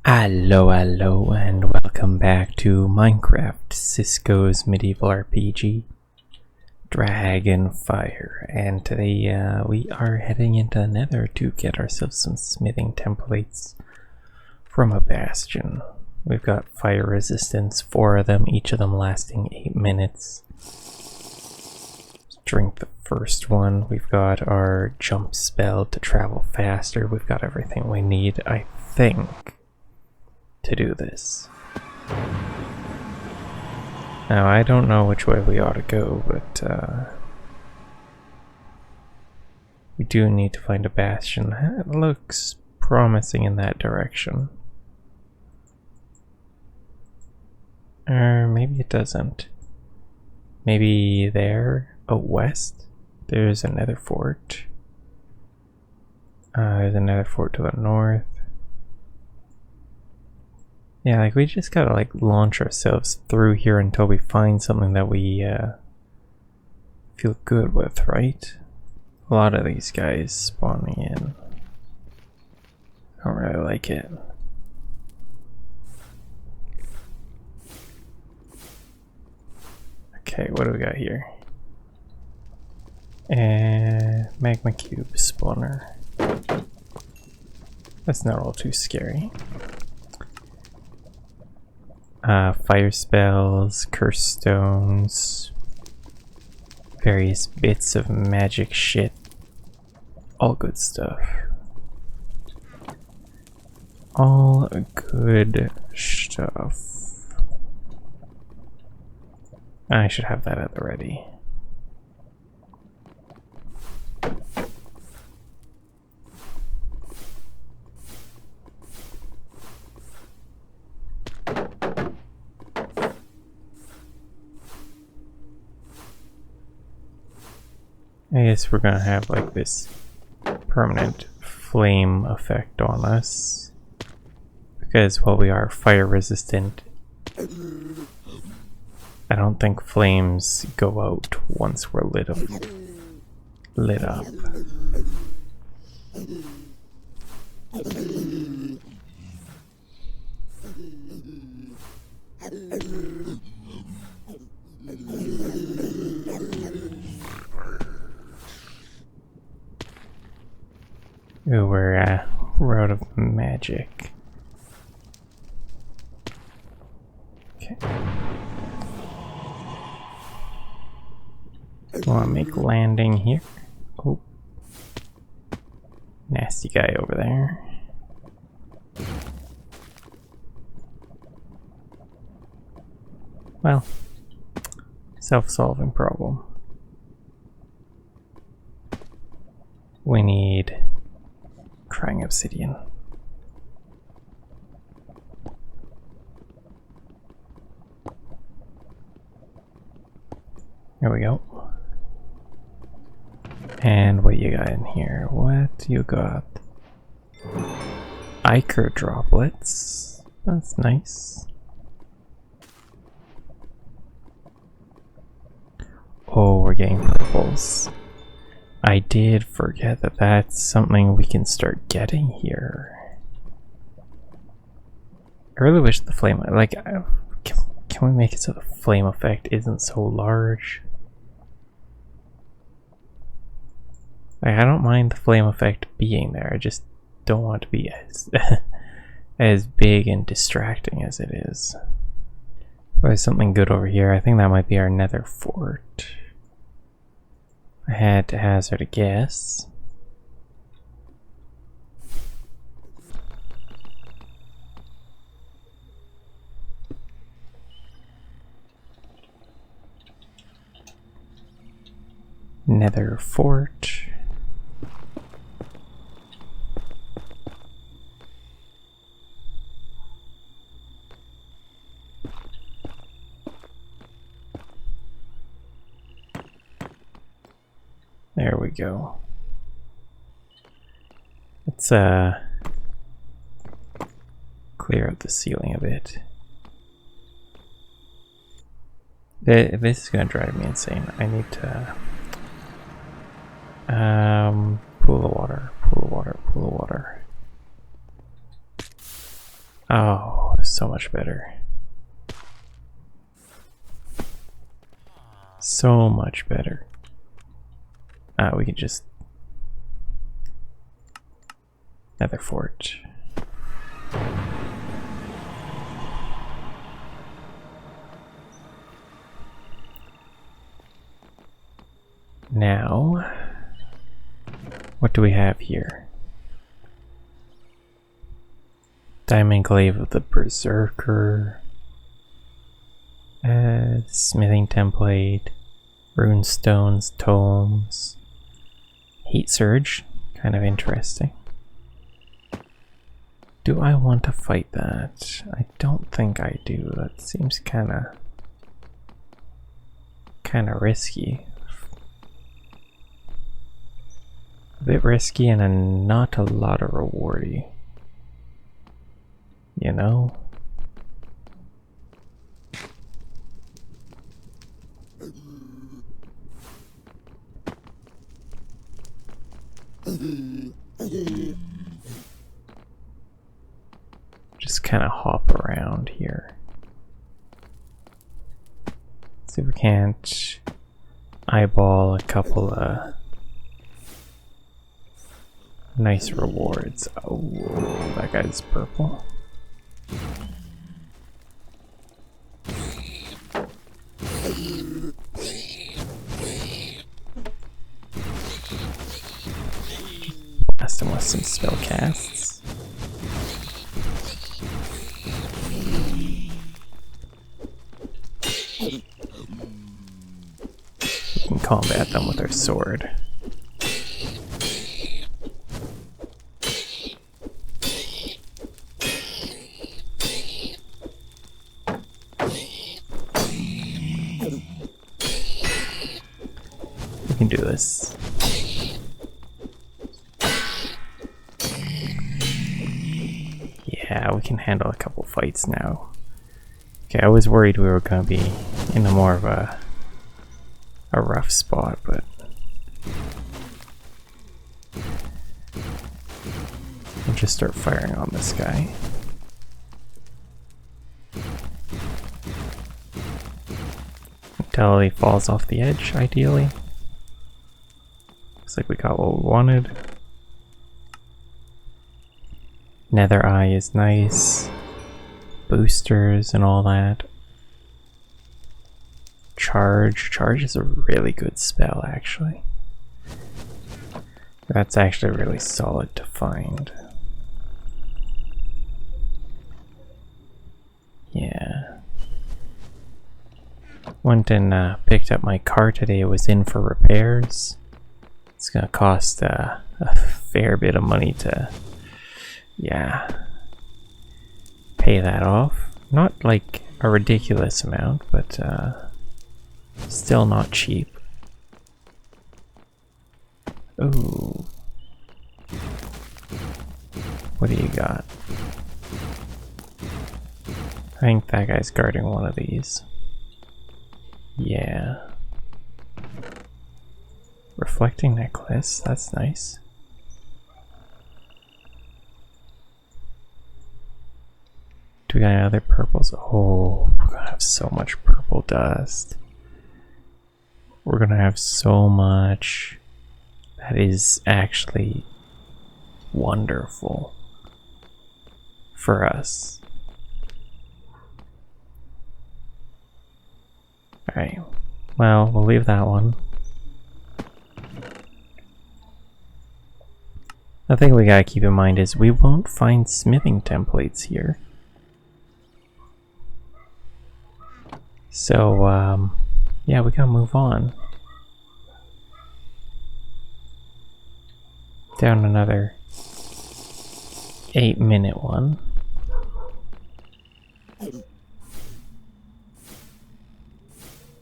Hello, and welcome back to Minecraft, Cisco's medieval RPG, Dragonfyre. And today we are heading into Nether to get ourselves some smithing templates from a Bastion. We've got fire resistance, 4 of them, each of them lasting 8 minutes. Let's drink the first one. We've got our jump spell to travel faster. We've got everything we need, I think, to do this. Now, I don't know which way we ought to go, but we do need to find a bastion. That looks promising in that direction. Or maybe it doesn't. Maybe there, west, there's another fort. There's another fort to the north. Yeah, like we just gotta like launch ourselves through here until we find something that we feel good with, right? A lot of these guys spawning in. I don't really like it. Okay, what do we got here? Magma cube spawner. That's not all too scary. Fire spells, curse stones, various bits of magic shit, all good stuff. All good stuff. I should have that at the ready. I guess we're gonna have like this permanent flame effect on us because while we are fire resistant, I don't think flames go out once we're lit up. Ooh, we're out of magic. Okay. Want to make landing here? Oh, nasty guy over there. Well, self-solving problem. We need crying obsidian. There we go. And what you got in here? What you got? Ichor droplets. That's nice. Oh, we're getting purples. I did forget that that's something we can start getting here. I really wish the flame, like, can we make it so the flame effect isn't so large? Like, I don't mind the flame effect being there, I just don't want it to be as, as big and distracting as it is. Oh, there's something good over here. I think that might be our Nether fort. I had to hazard a guess. Nether fort. There we go. Let's clear out the ceiling a bit. This is gonna drive me insane. I need to pool of water. Oh, so much better. So much better. We can just Nether fort. Now, what do we have here? Diamond Glaive of the Berserker. Smithing template. Runestones, tomes. Heat Surge, kind of interesting. Do I want to fight that? I don't think I do. That seems kinda risky. A bit risky and not a lot of rewardy. You know? Just kind of hop around here. See if we can't eyeball a couple of nice rewards. Oh, that guy's purple. Blast him with some spell casts. We can combat them with our sword. We can do this. Yeah, we can handle a couple fights now. Okay, I was worried we were gonna be in a more of a rough spot, but we'll just start firing on this guy. Until he falls off the edge, ideally. Looks like we got what we wanted. Nether Eye is nice. Boosters and all that. Charge is a really good spell, actually. That's actually really solid to find. Yeah. Went and picked up my car today. It was in for repairs. It's gonna cost a fair bit of money to, yeah, pay that off. Not like a ridiculous amount, but still not cheap. Ooh. What do you got? I think that guy's guarding one of these. Yeah. Reflecting necklace, that's nice. Do we got any other purples? Oh, we're gonna have so much purple dust. We're gonna have so much. That is actually wonderful for us. Alright, well, we'll leave that one. The thing we gotta keep in mind is we won't find smithing templates here. So, yeah, we gotta move on. Down another 8-minute one.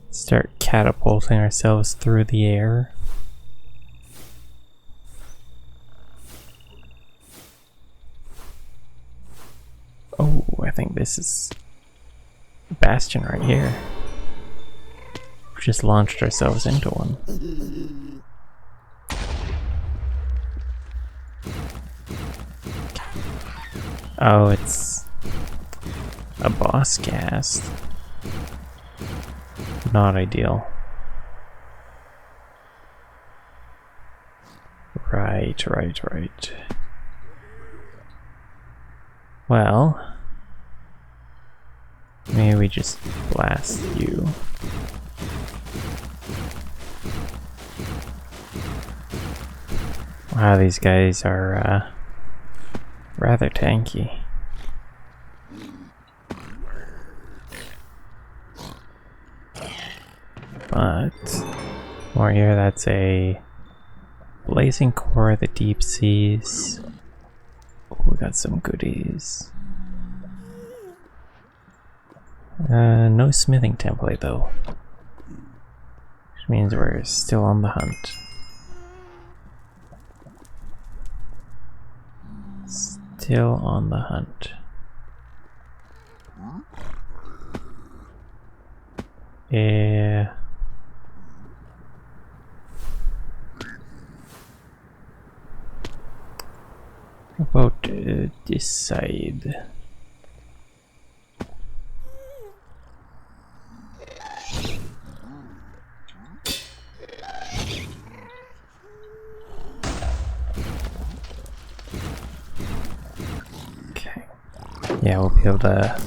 Start catapulting ourselves through the air. Oh, I think this is Bastion right here. We just launched ourselves into one. Oh, it's A boss cast. Not ideal. Right. Well, maybe we just blast you. Wow, these guys are rather tanky. But more here, that's a blazing core of the deep seas. Oh, we got some goodies. No smithing template though, which means we're still on the hunt. Still on the hunt. Yeah. How about this side? Okay. Yeah, we'll be able to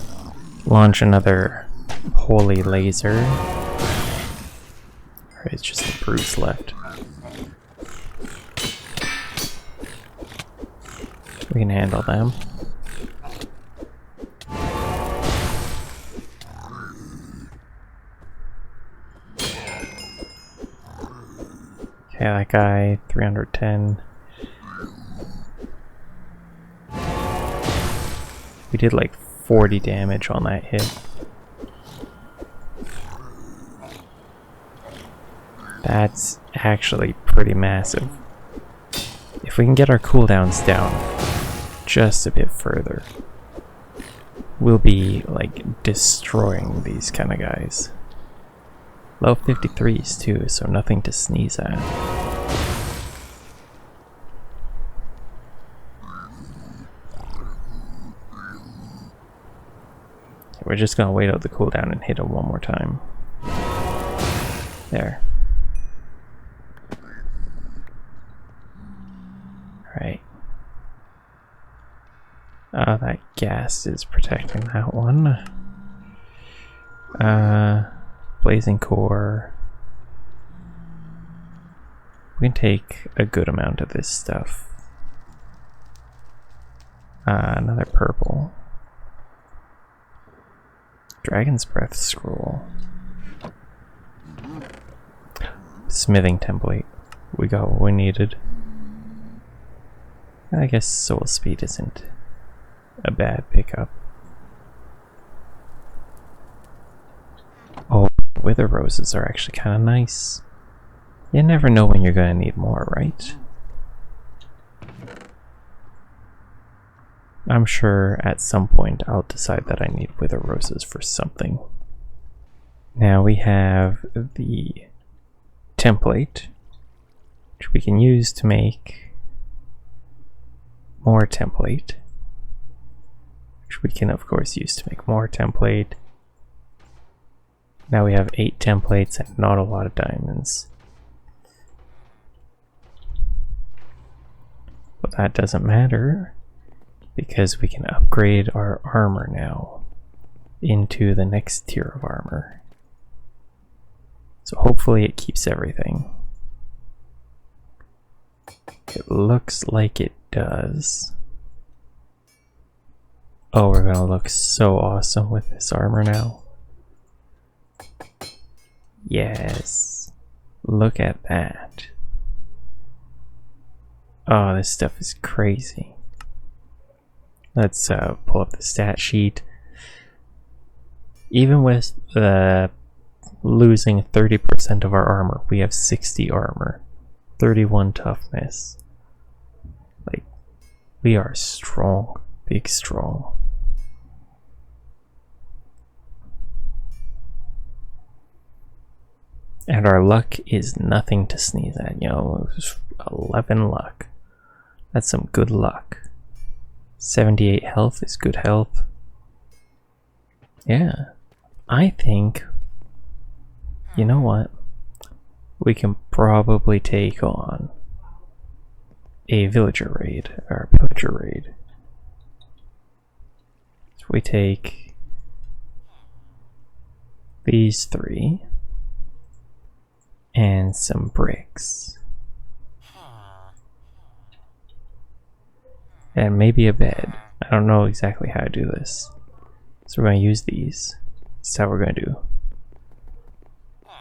launch another holy laser. Alright, it's just the brutes left. We can handle them. Okay, that guy, 310. We did like 40 damage on that hit. That's actually pretty massive. If we can get our cooldowns down just a bit further, we'll be like destroying these kind of guys. Low 53s too, so nothing to sneeze at. We're just gonna wait out the cooldown and hit him one more time. There. Right. Oh, that gas is protecting that one. Blazing core. We can take a good amount of this stuff. Another purple. Dragon's Breath scroll. Smithing template. We got what we needed. I guess soul speed isn't a bad pickup. Oh, wither roses are actually kind of nice. You never know when you're gonna need more, right? I'm sure at some point I'll decide that I need wither roses for something. Now we have the template, which we can use to make more template, which we can of course use to make more template. Now we have 8 templates and not a lot of diamonds. But that doesn't matter, because we can upgrade our armor now into the next tier of armor. So hopefully it keeps everything. It looks like it does. Oh, we're gonna look so awesome with this armor now. Yes. Look at that. Oh, this stuff is crazy. Let's pull up the stat sheet. Even with losing 30% of our armor, we have 60 armor, 31 toughness. Like, we are strong, big strong. And our luck is nothing to sneeze at, you know, 11 luck. That's some good luck. 78 health is good health. Yeah, I think, you know what? We can probably take on a villager raid, or a pillager raid. So we take these 3 and some bricks. And maybe a bed. I don't know exactly how to do this. So we're going to use these. That's how we're going to do.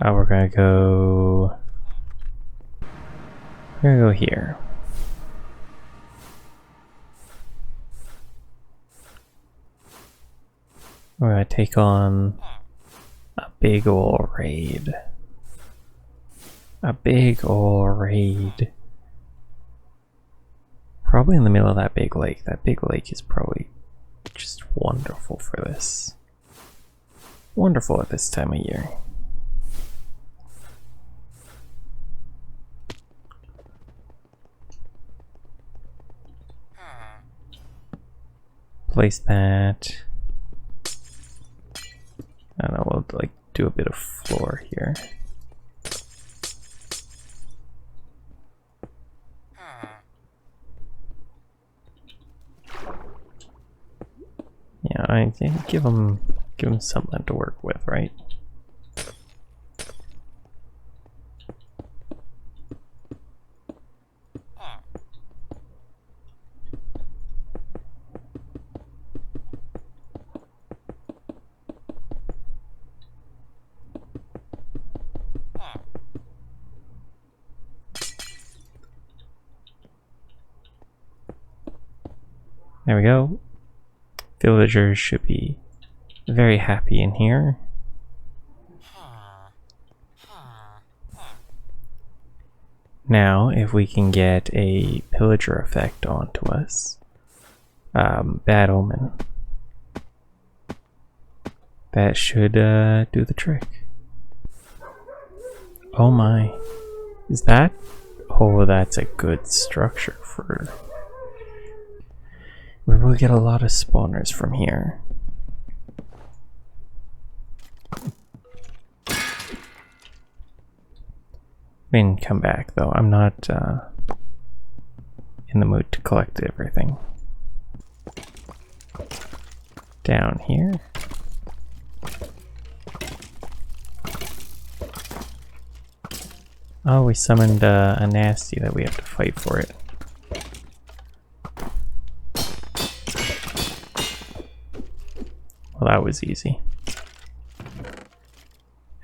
We're going to go... We're going to go here. We're going to take on a big ol' raid. A big ol' raid. Probably in the middle of that big lake. That big lake is probably just wonderful for this. Wonderful at this time of year. Place that. I don't know, we'll like do a bit of floor here. Yeah, I think give them something to work with, right? There we go. Villagers should be very happy in here. Now, if we can get a pillager effect onto us, bad omen, that should do the trick. Oh my, is that? Oh, that's a good structure for... We will get a lot of spawners from here. We can come back though. I'm not in the mood to collect everything. Down here. Oh, we summoned a nasty that we have to fight for it. Well, that was easy.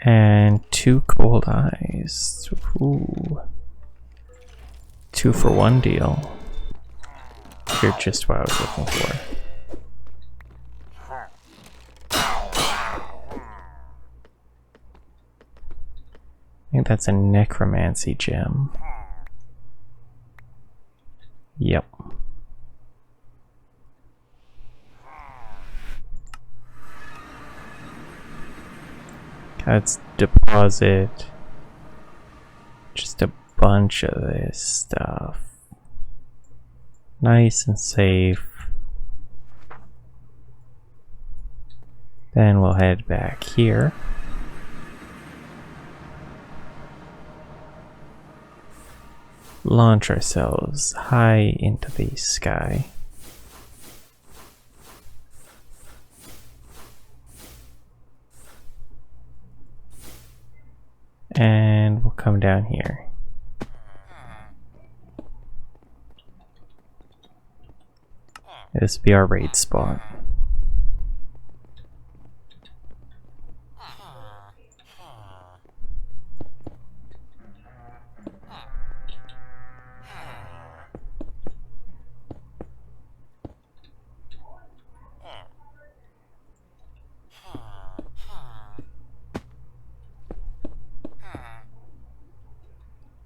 And 2 cold eyes. Ooh. 2 for 1 deal. You're just what I was looking for. I think that's a necromancy gem. Yep. Let's deposit just a bunch of this stuff. Nice and safe. Then we'll head back here. Launch ourselves high into the sky. And we'll come down here. This will be our raid spot.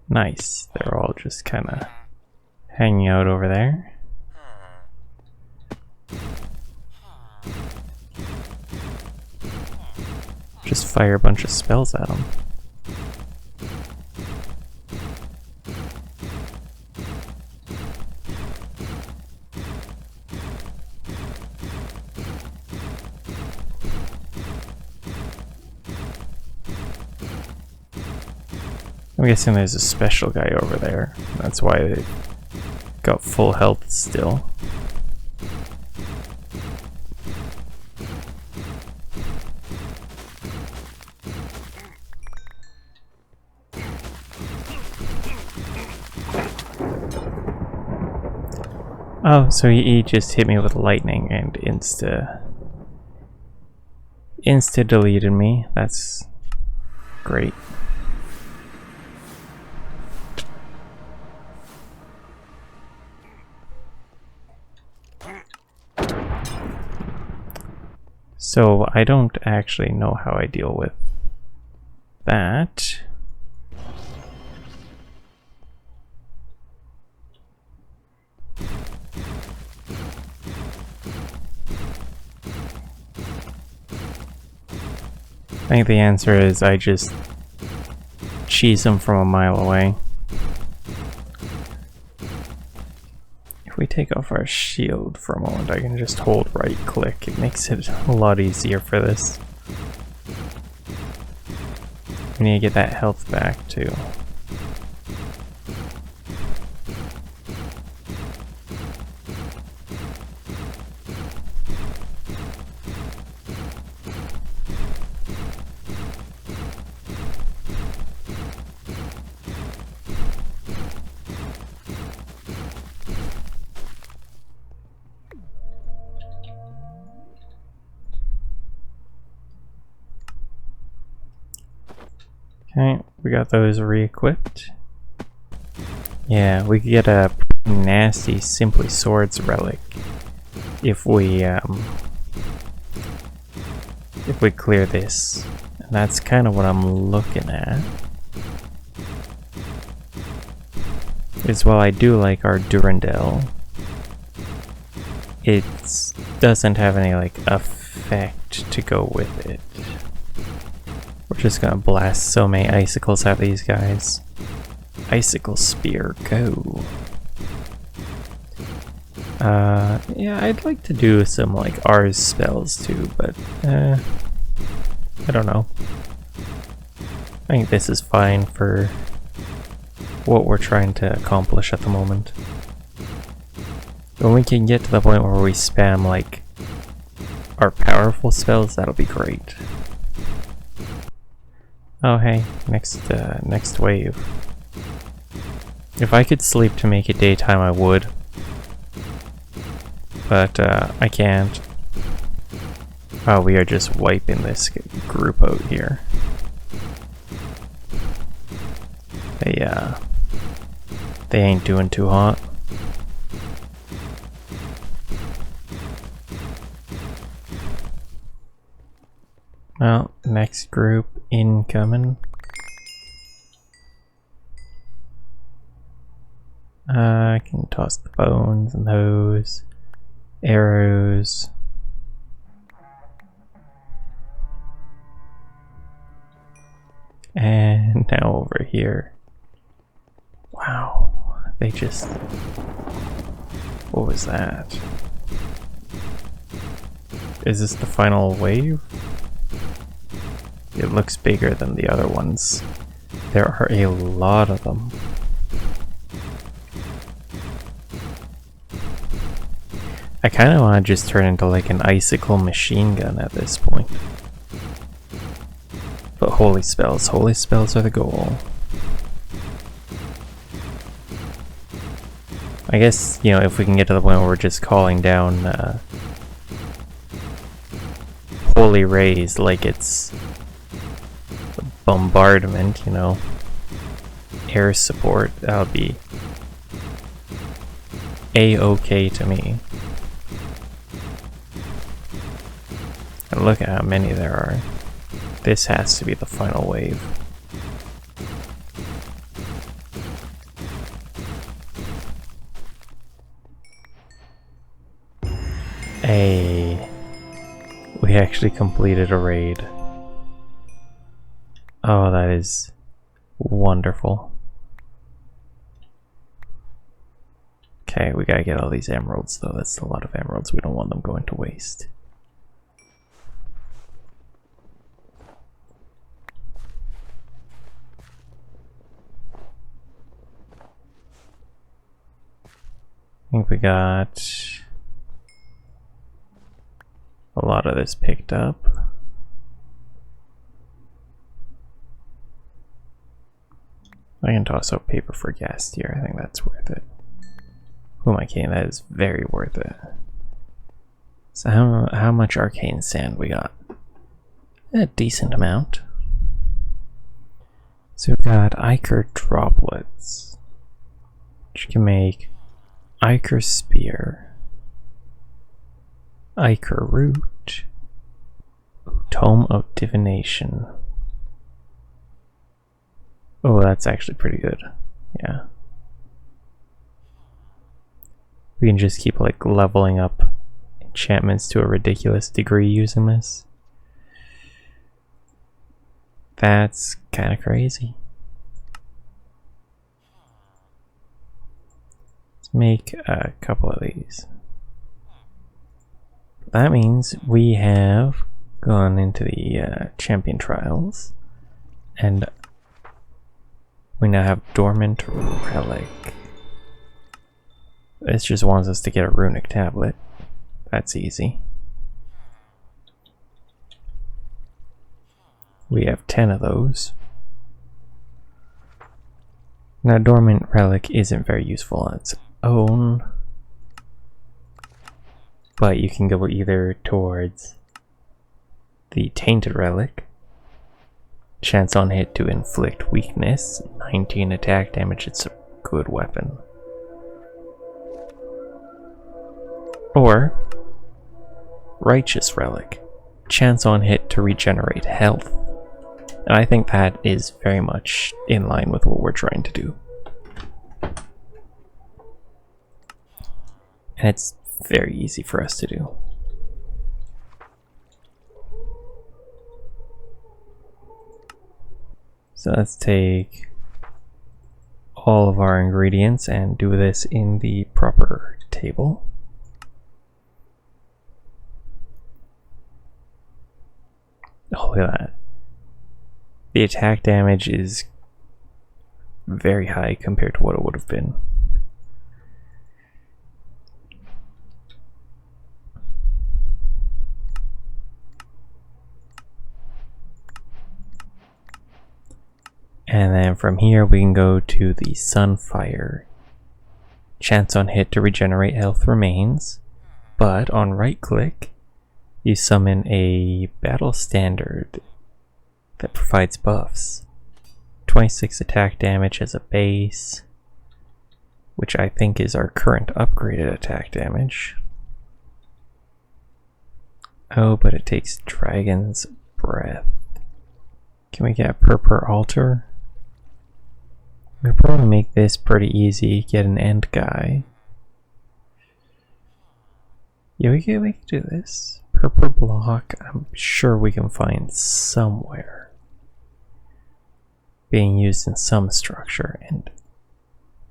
Nice. They're all just kind of hanging out over there. Just fire a bunch of spells at them. I'm guessing there's a special guy over there. That's why they got full health still. Oh, so he just hit me with lightning and insta deleted me. That's great. So I don't actually know how I deal with that. I think the answer is I just cheese him from a mile away. If we take off our shield for a moment, I can just hold right click. It makes it a lot easier for this. We need to get that health back too. Okay, we got those re-equipped. Yeah, we could get a pretty nasty Simply Swords relic if we clear this. And that's kind of what I'm looking at. Is while I do like our Durandal, it doesn't have any like effect to go with it. We're just gonna blast so many icicles at these guys. Icicle Spear, go. Yeah, I'd like to do some like R's spells too, but I don't know. I think this is fine for what we're trying to accomplish at the moment. When we can get to the point where we spam like our powerful spells, that'll be great. Oh hey, next wave. If I could sleep to make it daytime, I would. But I can't. Oh, we are just wiping this group out here. They ain't doing too hot. Well, next group incoming. I can toss the bones and those arrows. And now over here. Wow, they just... What was that? Is this the final wave? It looks bigger than the other ones. There are a lot of them. I kind of want to just turn into like an icicle machine gun at this point. But holy spells are the goal. I guess, you know, if we can get to the point where we're just calling down holy rays like it's bombardment, you know, air support, that'll be a-okay to me. And look at how many there are. This has to be the final wave. Hey, we actually completed a raid. Oh, that is wonderful. Okay, we gotta get all these emeralds though. That's a lot of emeralds. We don't want them going to waste. we got a lot of this picked up. I can toss out paper for gas here. I think that's worth it. Who am I kidding? That is very worth it. So how much arcane sand we got? A decent amount. So we've got ichor droplets, which can make ichor spear, ichor root, tome of divination. Oh, that's actually pretty good. Yeah. We can just keep like leveling up enchantments to a ridiculous degree using this. That's kind of crazy. Let's make a couple of these. That means we have gone into the champion trials, and we now have dormant relic. This just wants us to get a runic tablet. That's easy. We have 10 of those. Now, dormant relic isn't very useful on its own, but you can go either towards the tainted relic, chance on hit to inflict weakness, 19 attack damage, it's a good weapon. Or righteous relic, chance on hit to regenerate health. And I think that is very much in line with what we're trying to do. And it's very easy for us to do. So let's take all of our ingredients and do this in the proper table. Oh, look at that. The attack damage is very high compared to what it would have been. And then from here we can go to the Sunfire. Chance on hit to regenerate health remains, but on right click you summon a battle standard that provides buffs. 26 attack damage as a base, which I think is our current upgraded attack damage. Oh, but it takes Dragon's Breath. Can we get a purple altar? We'll probably make this pretty easy, get an end guy. Yeah, we can do this. Purple block, I'm sure we can find somewhere. Being used in some structure, and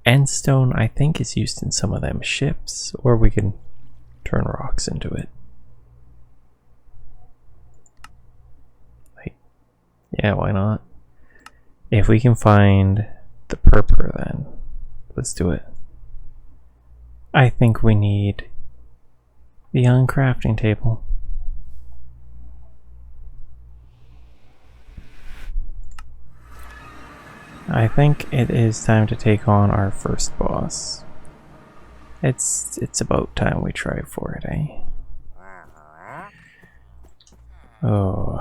endstone I think is used in some of them ships, or we can turn rocks into it. Like, yeah, why not? If we can find the purple, then let's do it. I think we need the uncrafting table. I think it is time to take on our first boss. It's about time we try for it, eh? Oh.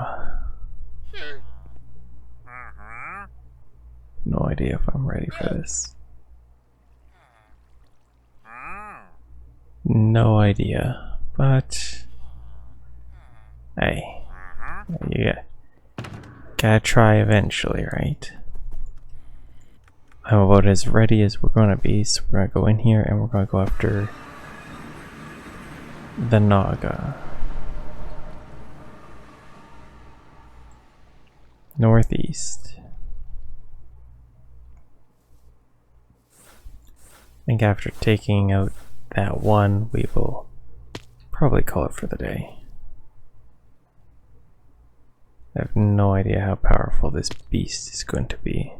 No idea if I'm ready for this. No idea, but hey, you gotta try eventually, right? I'm about as ready as we're gonna be, so we're gonna go in here and we're gonna go after the Naga. Northeast. I think after taking out that one, we will probably call it for the day. I have no idea how powerful this beast is going to be.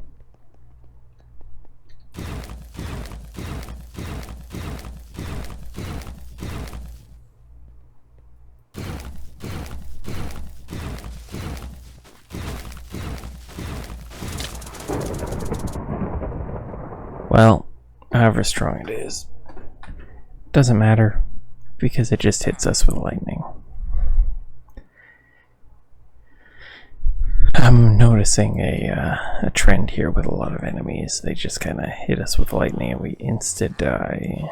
Well, however strong it is, doesn't matter because it just hits us with lightning. I'm noticing a trend here with a lot of enemies. They just kind of hit us with lightning and we insta die,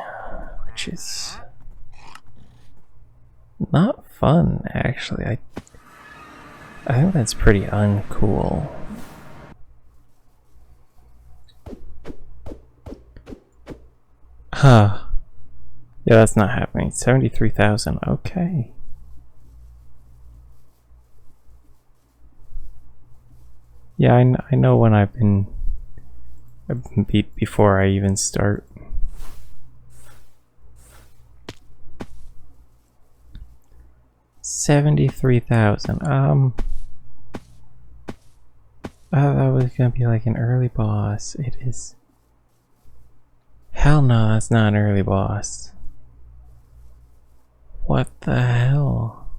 which is not fun, actually. I think that's pretty uncool. Huh. Yeah, that's not happening. 73,000. Okay. Yeah, I know when I've been beat before I even start. $73,000. I thought that was gonna be like an early boss. It is. Hell no, that's not an early boss. What the hell?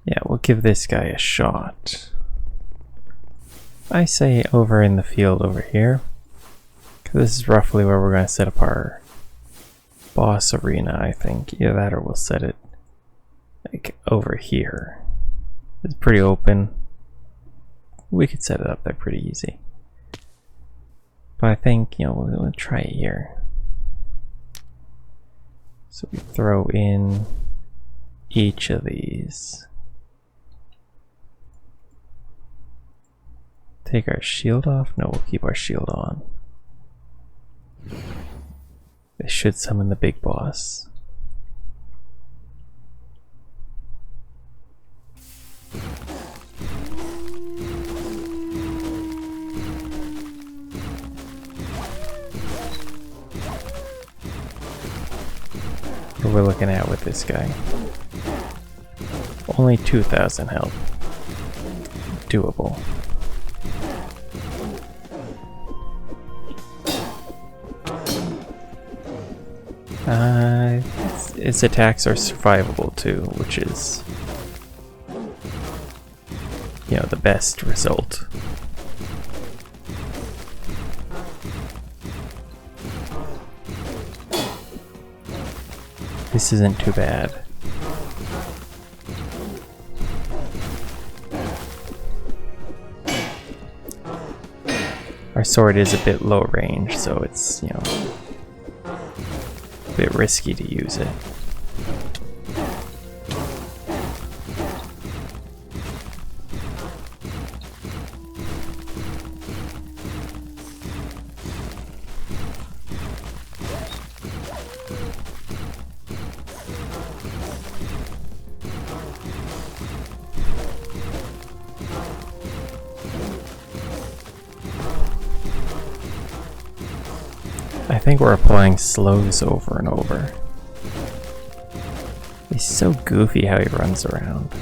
Yeah, we'll give this guy a shot. I say over in the field over here, because this is roughly where we're going to set up our boss arena, I think. Either that or we'll set it like over here. It's pretty open. We could set it up there pretty easy. But I think, you know, we'll try it here. So we throw in each of these. Take our shield off? No, we'll keep our shield on. This should summon the big boss. What we're looking at with this guy. Only 2,000 health. Doable. Its attacks are survivable too, which is, you know, the best result. This isn't too bad. Our sword is a bit low range, so it's, you know, a bit risky to use it. I think we're applying slows over and over. He's so goofy how he runs around.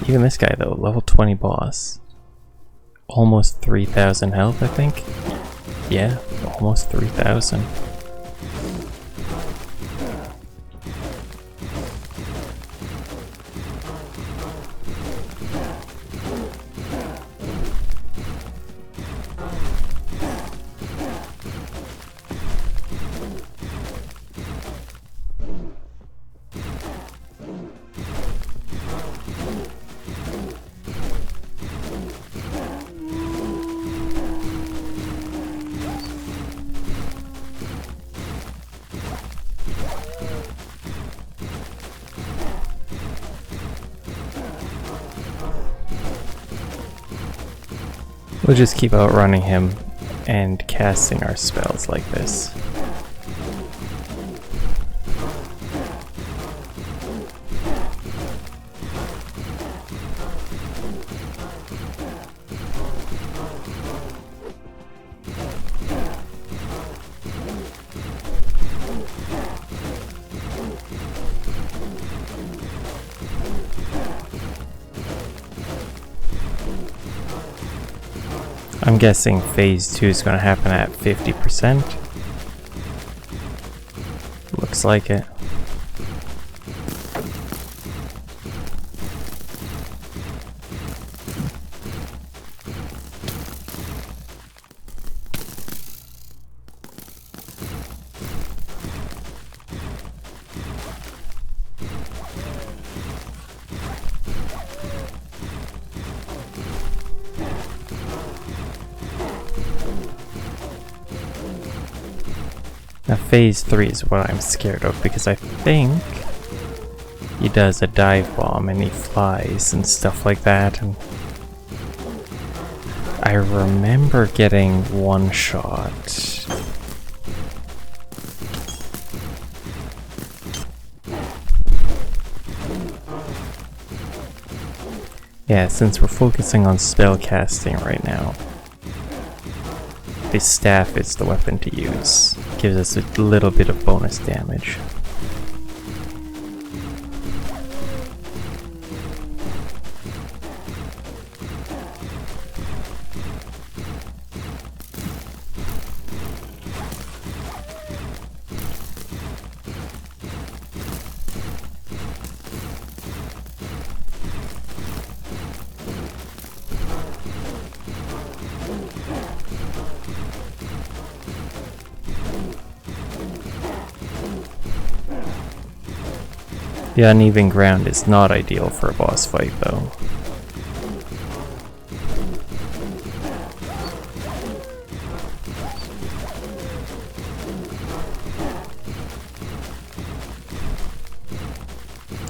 Even this guy though, level 20 boss. Almost 3,000 health, I think. Yeah, almost 3,000. We'll just keep outrunning him and casting our spells like this. I'm guessing phase 2 is going to happen at 50%. Looks like it. phase 3 is what I'm scared of, because I think he does a dive bomb and he flies and stuff like that, and I remember getting one shot. Yeah, since we're focusing on spell casting right now, this staff is the weapon to use. Gives us a little bit of bonus damage. The uneven ground is not ideal for a boss fight, though.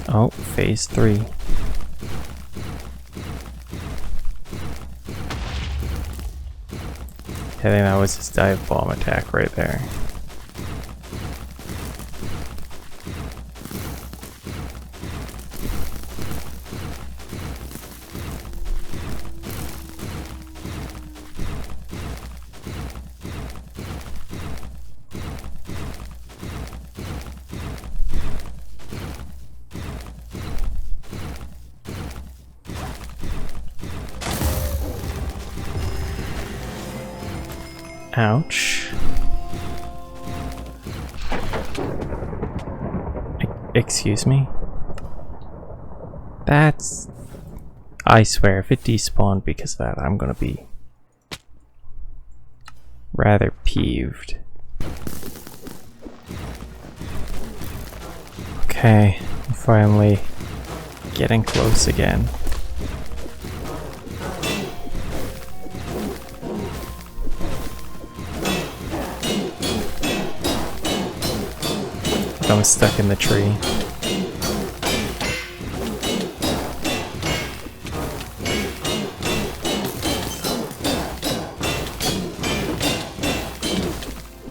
Oh, phase 3. I think that was his dive bomb attack right there. Ouch. Excuse me? That's... I swear, if it despawned because of that, I'm gonna be rather peeved. Okay, I'm finally getting close again. I'm stuck in the tree.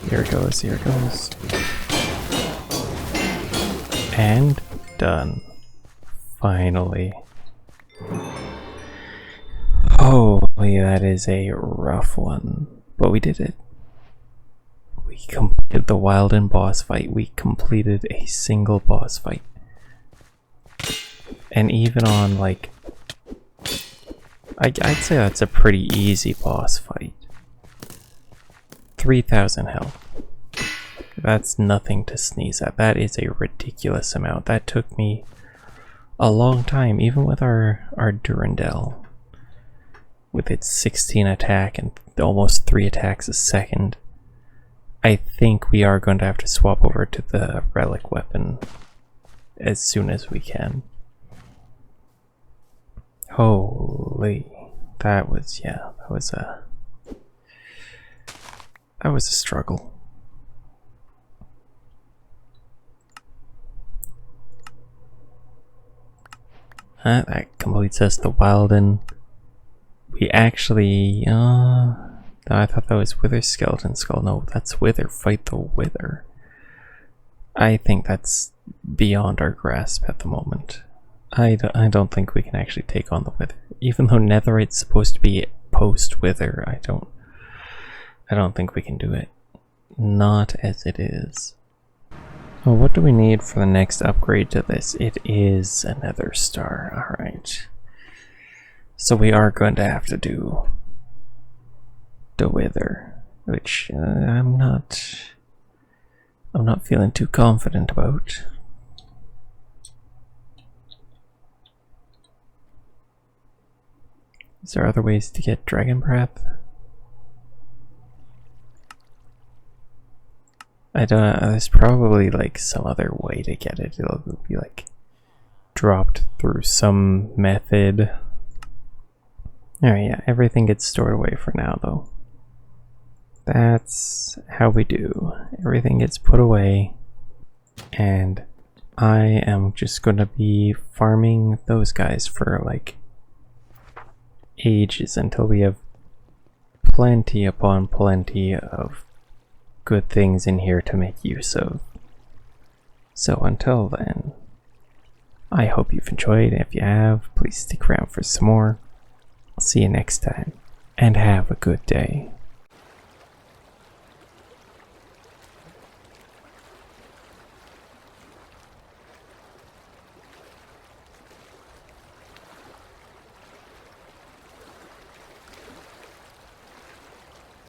Here it goes, here it goes. And done. Finally. Holy, that is a rough one. But we did it. We completed the Wilden boss fight. We completed a single boss fight. And even on, like... I'd say that's a pretty easy boss fight. 3,000 health. That's nothing to sneeze at. That is a ridiculous amount. That took me a long time, even with our Durandal. With its 16 attack and almost 3 attacks a second. I think we are going to have to swap over to the relic weapon as soon as we can. Holy, that was a struggle. That completes us the Wilden. We actually, I thought that was Wither Skeleton Skull. No, that's Wither. Fight the Wither. I think that's beyond our grasp at the moment. I don't think we can actually take on the Wither. Even though Netherite's supposed to be post-Wither, I don't think we can do it. Not as it is. Well, what do we need for the next upgrade to this? It is a Nether Star. Alright. So we are going to have to do the Wither, which I'm not feeling too confident about. Is there other ways to get Dragon Breath? I don't. There's probably like some other way to get it. It'll be like dropped through some method. Alright, yeah, everything gets stored away for now though. that's how we do. Everything gets put away, and I am just gonna be farming those guys for like ages until we have plenty upon plenty of good things in here to make use of. So until then, I hope you've enjoyed. If you have, please stick around for some more. I'll see you next time, and have a good day.